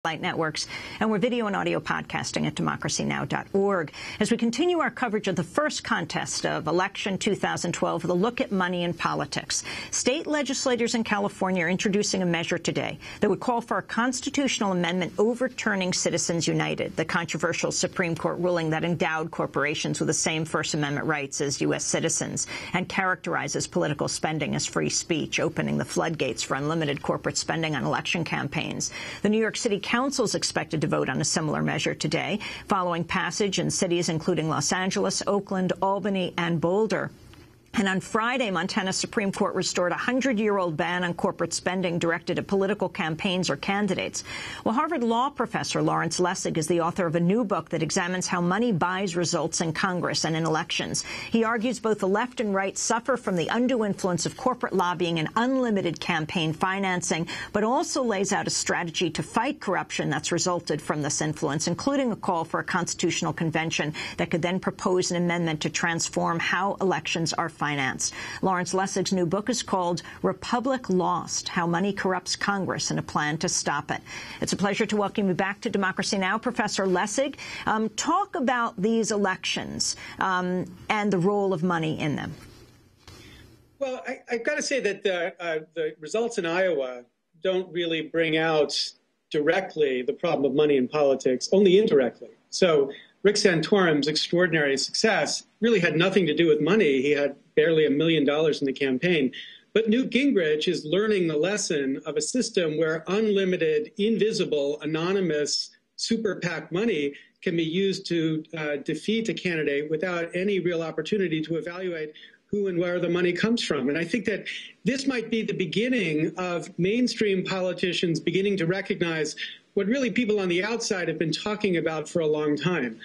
networks, and we're video and audio podcasting at democracynow.org. As we continue our coverage of the first contest of election 2012 with a look at money in politics, state legislators in California are introducing a measure today that would call for a constitutional amendment overturning Citizens United, the controversial Supreme Court ruling that endowed corporations with the same First Amendment rights as U.S. citizens and characterizes political spending as free speech, opening the floodgates for unlimited corporate spending on election campaigns. The New York City Council is expected to vote on a similar measure today, following passage in cities including Los Angeles, Oakland, Albany, and Boulder. And on Friday, Montana's Supreme Court restored a 100-year-old ban on corporate spending directed at political campaigns or candidates. Well, Harvard law professor Lawrence Lessig is the author of a new book that examines how money buys results in Congress and in elections. He argues both the left and right suffer from the undue influence of corporate lobbying and unlimited campaign financing, but also lays out a strategy to fight corruption that's resulted from this influence, including a call for a constitutional convention that could then propose an amendment to transform how elections are financed. Lawrence Lessig's new book is called Republic Lost: How Money Corrupts Congress and a Plan to Stop It. It's a pleasure to welcome you back to Democracy Now!, Professor Lessig. Talk about these elections and the role of money in them. Well, I've got to say that the results in Iowa don't really bring out directly the problem of money in politics, only indirectly. So Rick Santorum's extraordinary success really had nothing to do with money. He had barely $1 million in the campaign. But Newt Gingrich is learning the lesson of a system where unlimited, invisible, anonymous super PAC money can be used to defeat a candidate without any real opportunity to evaluate who and where the money comes from. And I think that this might be the beginning of mainstream politicians beginning to recognize what really people on the outside have been talking about for a long time.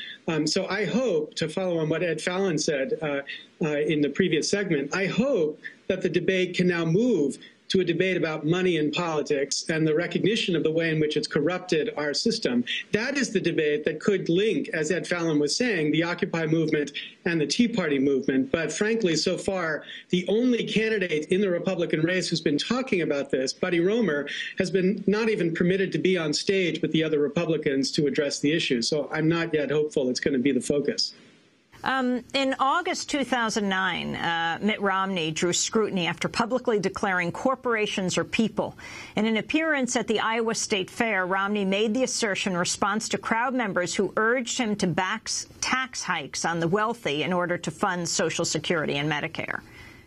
So I hope, to follow on what Ed Fallon said in the previous segment, I hope that the debate can now move to a debate about money in politics and the recognition of the way in which it's corrupted our system. That is the debate that could link, as Ed Fallon was saying, the Occupy movement and the Tea Party movement. But frankly, so far, the only candidate in the Republican race who's been talking about this, Buddy Roemer, has been not even permitted to be on stage with the other Republicans to address the issue. So I'm not yet hopeful it's going to be the focus. In August 2009, Mitt Romney drew scrutiny after publicly declaring corporations are people. In an appearance at the Iowa State Fair, Romney made the assertion in response to crowd members who urged him to back tax hikes on the wealthy in order to fund Social Security and Medicare.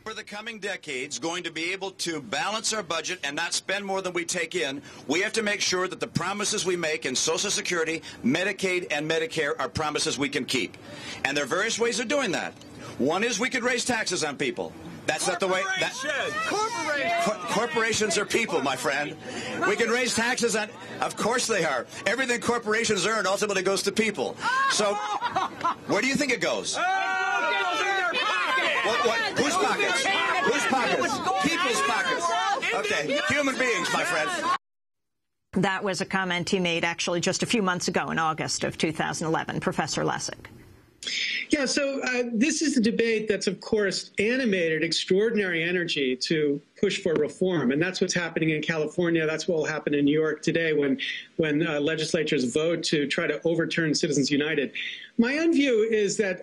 For the coming decades, going to be able to balance our budget and not spend more than we take in, we have to make sure that the promises we make in Social Security, Medicaid, and Medicare are promises we can keep. And there are various ways of doing that. One is we could raise taxes on people. That's not the way. Corporations are people, my friend. We can raise taxes on. Of course they are. Everything corporations earn ultimately goes to people. So where do you think it goes? What? Whose pockets? Whose pockets? People's pockets. Okay, human beings, my friend. That was a comment he made actually just a few months ago in August of 2011, Professor Lessig. Yeah, so this is a debate that's, of course, animated extraordinary energy to push for reform. And that's what's happening in California. That's what will happen in New York today when legislatures vote to try to overturn Citizens United. My own view is that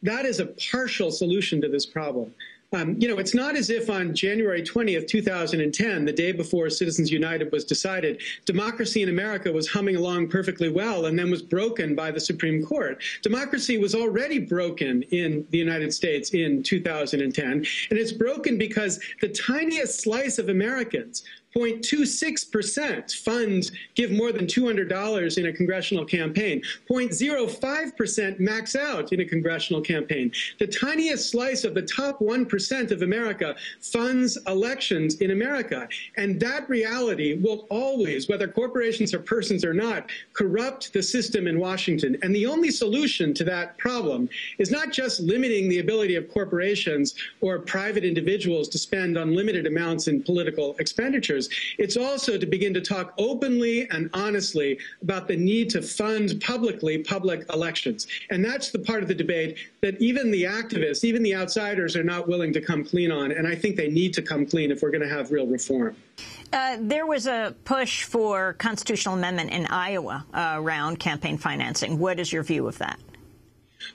that is a partial solution to this problem. It's not as if on January 20th, 2010, the day before Citizens United was decided, democracy in America was humming along perfectly well and then was broken by the Supreme Court. Democracy was already broken in the United States in 2010, and it's broken because the tiniest slice of Americans, 0.26% give more than $200 in a congressional campaign. 0.05% max out in a congressional campaign. The tiniest slice of the top 1% of America funds elections in America. And that reality will always, whether corporations or persons or not, corrupt the system in Washington. And the only solution to that problem is not just limiting the ability of corporations or private individuals to spend unlimited amounts in political expenditures, expenditures. It's also to begin to talk openly and honestly about the need to fund publicly public elections. And that's the part of the debate that even the activists, even the outsiders are not willing to come clean on. And I think they need to come clean if we're going to have real reform. There was a push for constitutional amendment in Iowa around campaign financing. What is your view of that?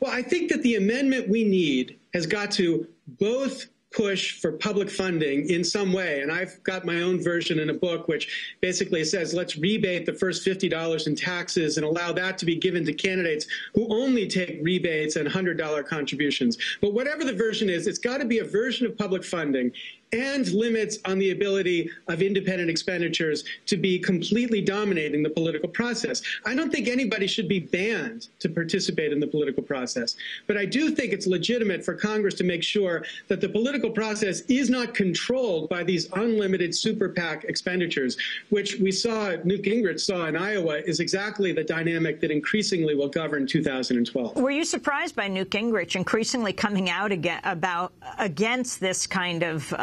Well, I think that the amendment we need has got to both push for public funding in some way. And I've got my own version in a book which basically says let's rebate the first $50 in taxes and allow that to be given to candidates who only take rebates and $100 contributions. But whatever the version is, it's got to be a version of public funding and limits on the ability of independent expenditures to be completely dominating the political process. I don't think anybody should be banned to participate in the political process. But I do think it's legitimate for Congress to make sure that the political process is not controlled by these unlimited super PAC expenditures, which we saw, Newt Gingrich saw in Iowa, is exactly the dynamic that increasingly will govern 2012. Were you surprised by Newt Gingrich increasingly coming out against this kind of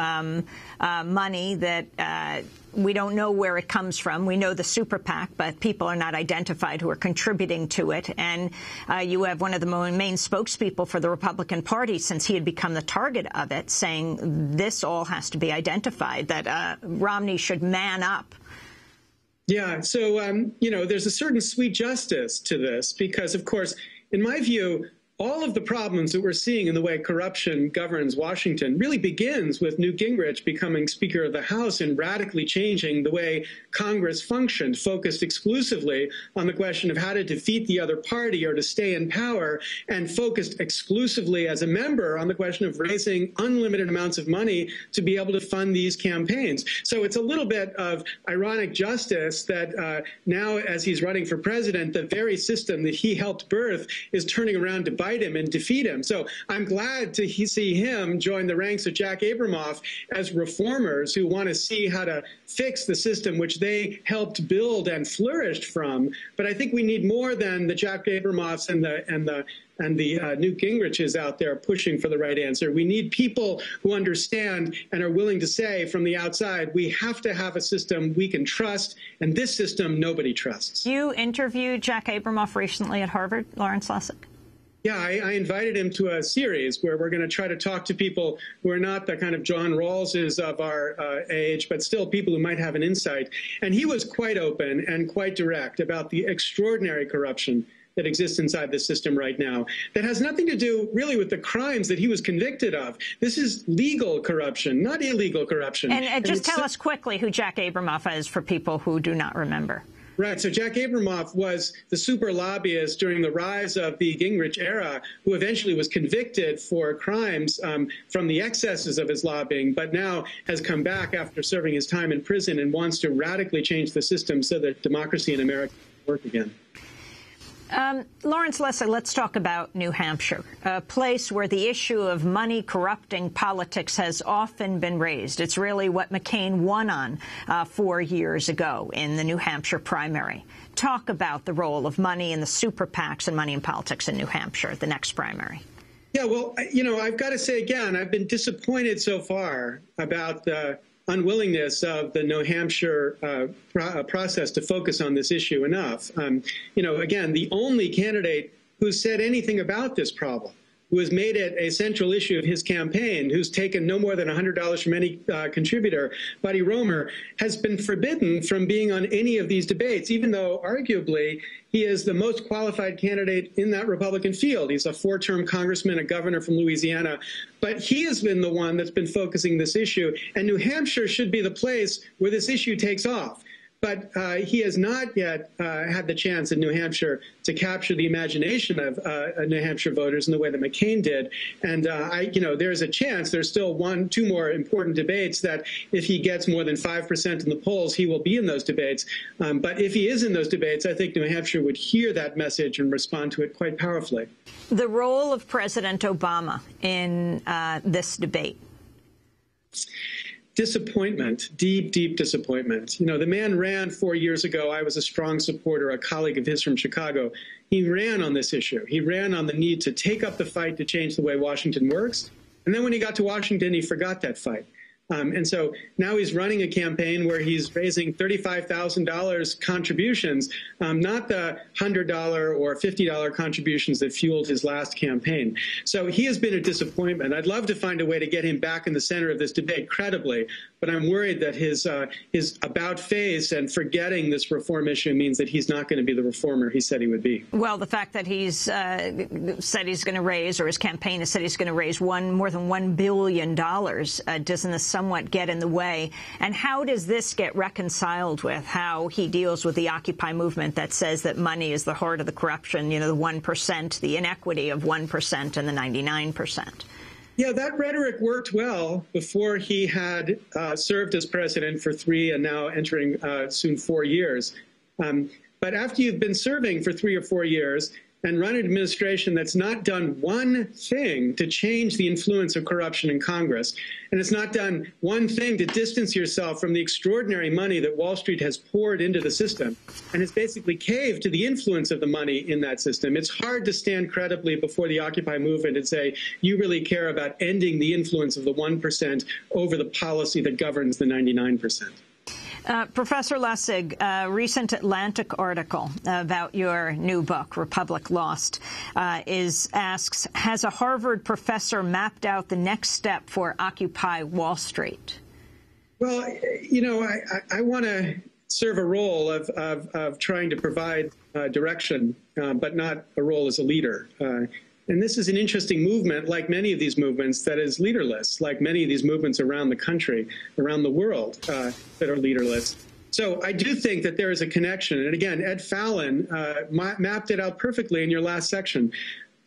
money that we don't know where it comes from? We know the super PAC, but people are not identified who are contributing to it. And you have one of the main spokespeople for the Republican Party, since he had become the target of it, saying this all has to be identified, that Romney should man up. Yeah, so, you know, there's a certain sweet justice to this because, of course, in my view, all of the problems that we're seeing in the way corruption governs Washington really begins with Newt Gingrich becoming Speaker of the House and radically changing the way Congress functioned, focused exclusively on the question of how to defeat the other party or to stay in power, and focused exclusively as a member on the question of raising unlimited amounts of money to be able to fund these campaigns. So it's a little bit of ironic justice that now, as he's running for president, the very system that he helped birth is turning around to bite him and defeat him. So I'm glad to see him join the ranks of Jack Abramoff as reformers who want to see how to fix the system which they helped build and flourished from. But I think we need more than the Jack Abramoffs and the Newt Gingriches out there pushing for the right answer. We need people who understand and are willing to say from the outside, we have to have a system we can trust, and this system nobody trusts. You interviewed Jack Abramoff recently at Harvard, Lawrence Lessig? Yeah, I invited him to a series where we're going to try to talk to people who are not the kind of John Rawlses of our age, but still people who might have an insight. And he was quite open and quite direct about the extraordinary corruption that exists inside the system right now that has nothing to do really with the crimes that he was convicted of. This is legal corruption, not illegal corruption. And just tell us quickly who Jack Abramoff is for people who do not remember. Right. So Jack Abramoff was the super lobbyist during the rise of the Gingrich era, who eventually was convicted for crimes from the excesses of his lobbying, but now has come back after serving his time in prison and wants to radically change the system so that democracy in America can work again. Lawrence Lessig, let's talk about New Hampshire, a place where the issue of money corrupting politics has often been raised. It's really what McCain won on 4 years ago in the New Hampshire primary. Talk about the role of money in the super PACs and money in politics in New Hampshire, the next primary. Yeah, well, you know, I've got to say again, I've been disappointed so far about the unwillingness of the New Hampshire process to focus on this issue enough. You know, again, the only candidate who said anything about this problem, who has made it a central issue of his campaign, who's taken no more than $100 from any contributor, Buddy Roemer, has been forbidden from being on any of these debates, even though arguably he is the most qualified candidate in that Republican field. He's a 4-term congressman, a governor from Louisiana. But he has been the one that's been focusing this issue. And New Hampshire should be the place where this issue takes off. But he has not yet had the chance in New Hampshire to capture the imagination of New Hampshire voters in the way that McCain did. And, you know, there's a chance, there's still 2 more important debates that if he gets more than 5% in the polls, he will be in those debates. But if he is in those debates, I think New Hampshire would hear that message and respond to it quite powerfully. The role of President Obama in this debate. Disappointment, deep, deep disappointment. You know, the man ran 4 years ago. I was a strong supporter, a colleague of his from Chicago. He ran on this issue. He ran on the need to take up the fight to change the way Washington works. And then when he got to Washington, he forgot that fight. And so now he's running a campaign where he's raising $35,000 contributions, not the $100 or $50 contributions that fueled his last campaign. So he has been a disappointment. I'd love to find a way to get him back in the center of this debate credibly, but I'm worried that his about face and forgetting this reform issue means that he's not going to be the reformer he said he would be. Well, the fact that he's said he's going to raise, or his campaign has said he's going to raise more than $1 billion, doesn't this somewhat get in the way? And how does this get reconciled with how he deals with the Occupy movement that says that money is the heart of the corruption, you know, the 1%, the inequity of 1% and the 99%? Yeah, that rhetoric worked well before he had served as president for 3 and now entering soon 4 years. But after you've been serving for 3 or 4 years and run an administration that's not done one thing to change the influence of corruption in Congress, and it's not done one thing to distance yourself from the extraordinary money that Wall Street has poured into the system, and has basically caved to the influence of the money in that system, it's hard to stand credibly before the Occupy movement and say you really care about ending the influence of the 1% over the policy that governs the 99%. Professor Lessig, a recent Atlantic article about your new book, Republic Lost, asks, has a Harvard professor mapped out the next step for Occupy Wall Street? Well, you know, I want to serve a role of trying to provide direction, but not a role as a leader. And this is an interesting movement, like many of these movements, that is leaderless, like many of these movements around the country, around the world, that are leaderless. So I do think that there is a connection. And again, Ed Fallon mapped it out perfectly in your last section.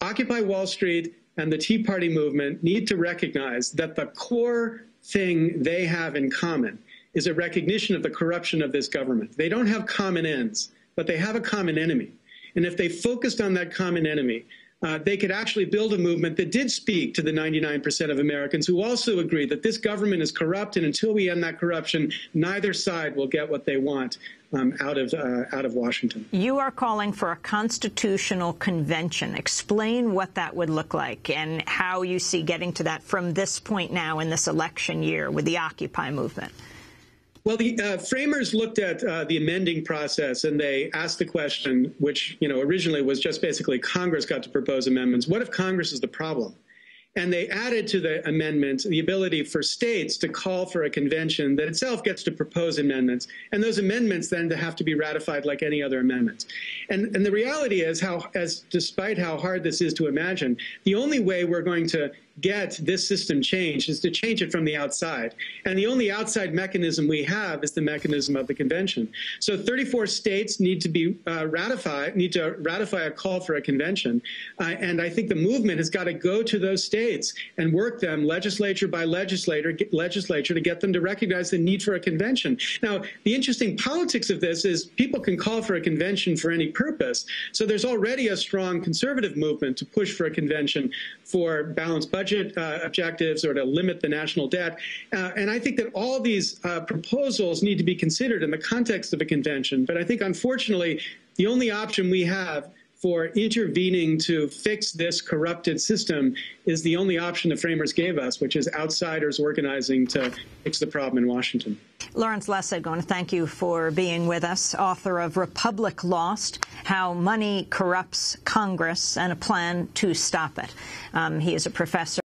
Occupy Wall Street and the Tea Party movement need to recognize that the core thing they have in common is a recognition of the corruption of this government. They don't have common ends, but they have a common enemy. And if they focused on that common enemy, they could actually build a movement that did speak to the 99% of Americans who also agree that this government is corrupt, and until we end that corruption, neither side will get what they want out of Washington. You are calling for a constitutional convention. Explain what that would look like and how you see getting to that from this point now in this election year with the Occupy movement. Well, the framers looked at the amending process, and they asked the question, which, you know, originally was just basically Congress got to propose amendments. What if Congress is the problem? And they added to the amendment the ability for states to call for a convention that itself gets to propose amendments, and those amendments then to have to be ratified like any other amendment. And the reality is, despite how hard this is to imagine, the only way we're going to get this system changed is to change it from the outside. And the only outside mechanism we have is the mechanism of the convention. So 34 states need to ratify a call for a convention. And I think the movement has got to go to those states and work them legislature by legislature to get them to recognize the need for a convention. Now, the interesting politics of this is people can call for a convention for any purpose. So there's already a strong conservative movement to push for a convention for balanced budget objectives or to limit the national debt. And I think that all these proposals need to be considered in the context of a convention. But I think, unfortunately, the only option we have for intervening to fix this corrupted system is the only option the framers gave us, which is outsiders organizing to fix the problem in Washington. Lawrence Lessig, I want to thank you for being with us, author of Republic Lost, How Money Corrupts Congress and a Plan to Stop It. He is a professor